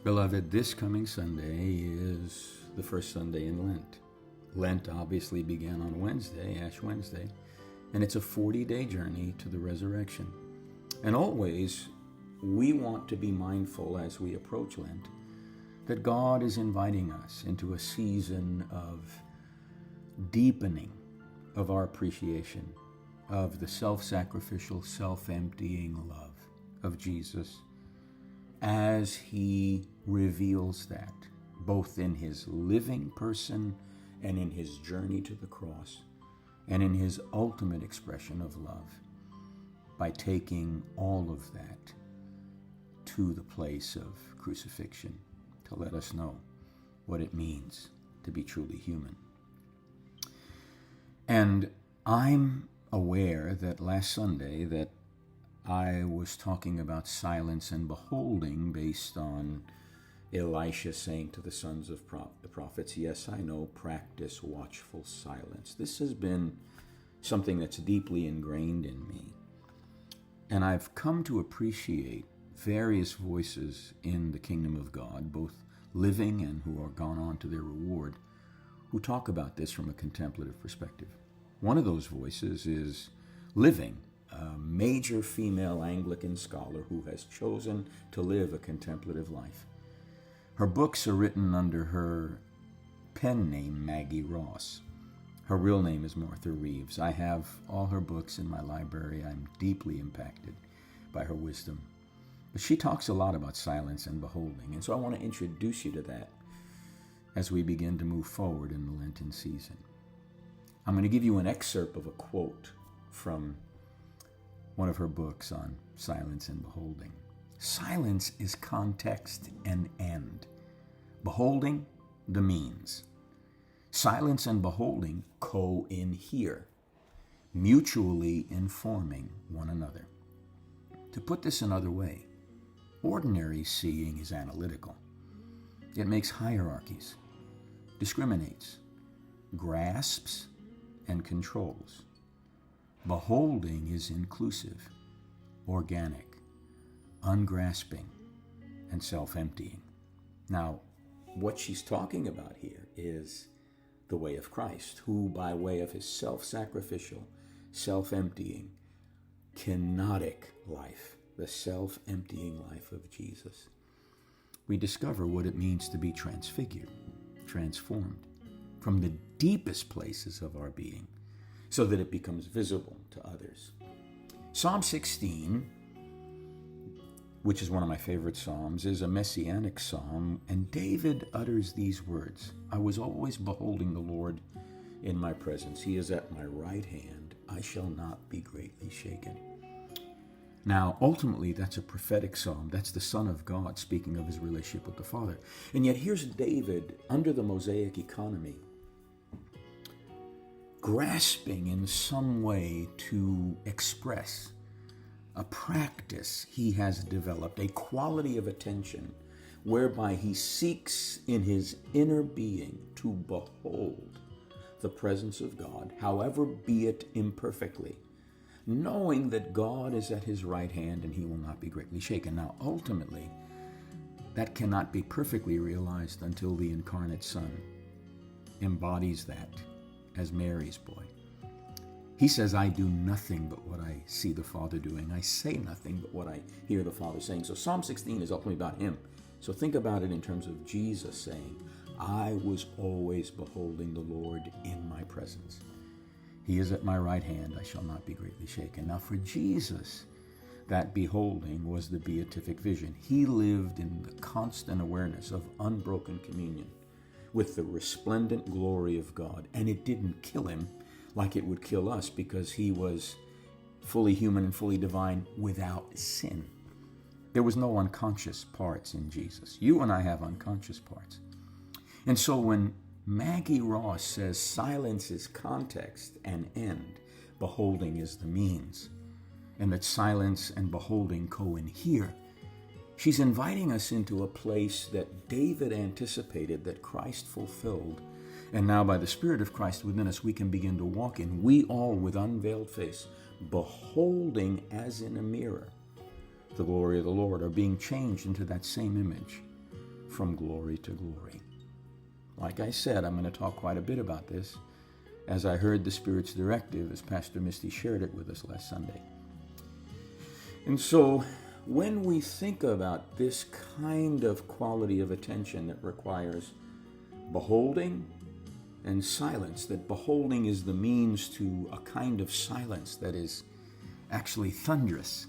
Beloved, this coming Sunday is the first Sunday in Lent. Lent obviously began on Wednesday, Ash Wednesday, and it's a 40-day journey to the resurrection. And always, we want to be mindful as we approach Lent that God is inviting us into a season of deepening of our appreciation of the self-sacrificial, self-emptying love of Jesus as he reveals that both in his living person and in his journey to the cross and in his ultimate expression of love by taking all of that to the place of crucifixion to let us know what it means to be truly human. And I'm aware that last Sunday that I was talking about silence and beholding based on Elisha saying to the sons of the prophets, yes, I know, practice watchful silence. This has been something that's deeply ingrained in me. And I've come to appreciate various voices in the kingdom of God, both living and who are gone on to their reward, who talk about this from a contemplative perspective. One of those voices is living, a major female Anglican scholar who has chosen to live a contemplative life. Her books are written under her pen name, Maggie Ross. Her real name is Martha Reeves. I have all her books in my library. I'm deeply impacted by her wisdom. But she talks a lot about silence and beholding, and so I want to introduce you to that as we begin to move forward in the Lenten season. I'm going to give you an excerpt of a quote from one of her books on silence and beholding. Silence is context and end. Beholding, the means. Silence and beholding co-inhere, mutually informing one another. To put this another way, ordinary seeing is analytical. It makes hierarchies, discriminates, grasps, and controls. Beholding is inclusive, organic, ungrasping, and self-emptying. Now, what she's talking about here is the way of Christ, who by way of his self-sacrificial, self-emptying, kenotic life, the self-emptying life of Jesus, we discover what it means to be transfigured, transformed from the deepest places of our being so that it becomes visible to others. Psalm 16, which is one of my favorite psalms, is a messianic psalm, and David utters these words, I was always beholding the Lord in my presence. He is at my right hand. I shall not be greatly shaken. Now, ultimately, that's a prophetic psalm. That's the Son of God speaking of his relationship with the Father. And yet here's David under the Mosaic economy, grasping in some way to express a practice he has developed, a quality of attention whereby he seeks in his inner being to behold the presence of God, however be it imperfectly, knowing that God is at his right hand and he will not be greatly shaken. Now, ultimately, that cannot be perfectly realized until the incarnate Son embodies that as Mary's boy. He says, I do nothing but what I see the Father doing. I say nothing but what I hear the Father saying. So Psalm 16 is ultimately about him. So think about it in terms of Jesus saying, I was always beholding the Lord in my presence. He is at my right hand. I shall not be greatly shaken. Now for Jesus, that beholding was the beatific vision. He lived in the constant awareness of unbroken communion with the resplendent glory of God. And it didn't kill him like it would kill us because he was fully human and fully divine without sin. There was no unconscious parts in Jesus. You and I have unconscious parts. And so when Maggie Ross says silence is context and end, beholding is the means, and that silence and beholding co-inhere, she's inviting us into a place that David anticipated that Christ fulfilled. And now by the Spirit of Christ within us, we can begin to walk in. We all with unveiled face, beholding as in a mirror the glory of the Lord, are being changed into that same image from glory to glory. Like I said, I'm going to talk quite a bit about this as I heard the Spirit's directive as Pastor Misty shared it with us last Sunday. And so when we think about this kind of quality of attention that requires beholding and silence, that beholding is the means to a kind of silence that is actually thunderous.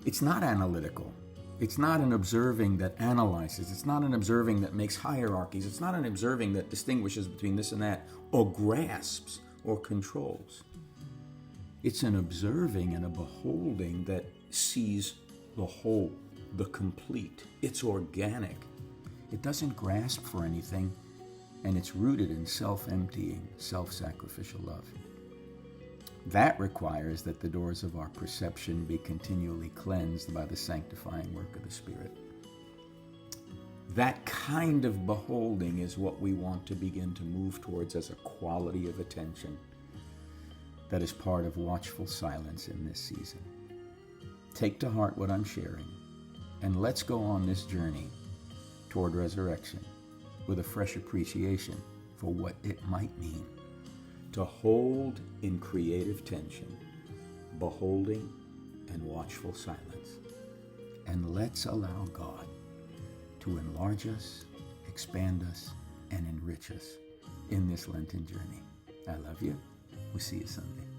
It's not analytical. It's not an observing that analyzes. It's not an observing that makes hierarchies. It's not an observing that distinguishes between this and that or grasps or controls. It's an observing and a beholding that sees the whole, the complete. It's organic. It doesn't grasp for anything, and it's rooted in self-emptying, self-sacrificial love. That requires that the doors of our perception be continually cleansed by the sanctifying work of the Spirit. That kind of beholding is what we want to begin to move towards as a quality of attention that is part of watchful silence in this season. Take to heart what I'm sharing, and let's go on this journey toward resurrection with a fresh appreciation for what it might mean to hold in creative tension, beholding and watchful silence. And let's allow God to enlarge us, expand us, and enrich us in this Lenten journey. I love you. We'll see you Sunday.